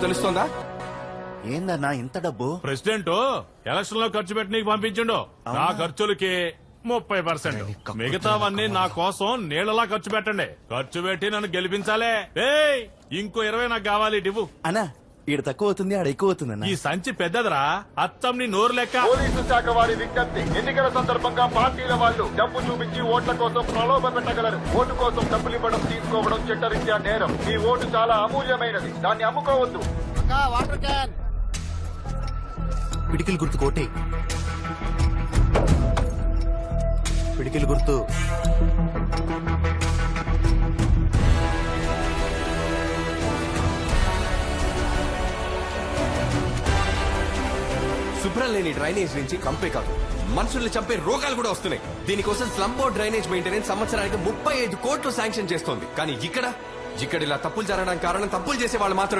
తెలుస్తుందా? ఏందన్నా ఇంత డబ్బు? ప్రెసిడెంట్ ఎలక్షన్ లో ఖర్చు పెట్టి నీకు పంపించిండు. నా ఖర్చులకి 30%. మిగతావన్నీ నా కోసం నీళ్ళలా ఖర్చు పెట్టండి. ఖర్చు పెట్టి నన్ను గెలిపించాలే. ఏయ్ ఇంకో 20 నాకు కావాలి ఇవ్వు. అన్నా ఈడ తక్కువ అవుతుంది, ఆడ ఎక్కువ అవుతుంది. ఈ సంచి పెద్దదిరా, అత్తం నీ నోరు లెక్క. పోలీసు శాఖ వారి విజ్ఞప్తి, ఎన్నికల సందర్భంగా పార్టీల వాళ్ళు డబ్బు చూపించి ఓట్ల కోసం ప్రలోభ పెట్టగలరు. ఓటు కోసం డబ్బులు ఇవ్వడం తీసుకోవడం చట్టరీత్యా నేరం. ఈ ఓటు చాలా అమూల్యమైనది, దాన్ని అమ్ముకోవద్దు. పిడికిలు గుర్తు కోటి, పిడికిలు గుర్తు. శుభ్రం లేని డ్రైనేజ్ నుంచి కంపే కాదు, మనుషుల్ని చంపే రోగాలు కూడా వస్తున్నాయి. దీనికోసం స్లంబో డ్రైనేజ్ మెయింటెనెన్స్ సంవత్సరానికి 35 కోట్లు శాంక్షన్ చేస్తోంది. కానీ ఇక్కడ ఇలా తప్పులు జరగడానికి కారణం తప్పులు చేసే వాళ్ళు మాత్రమే.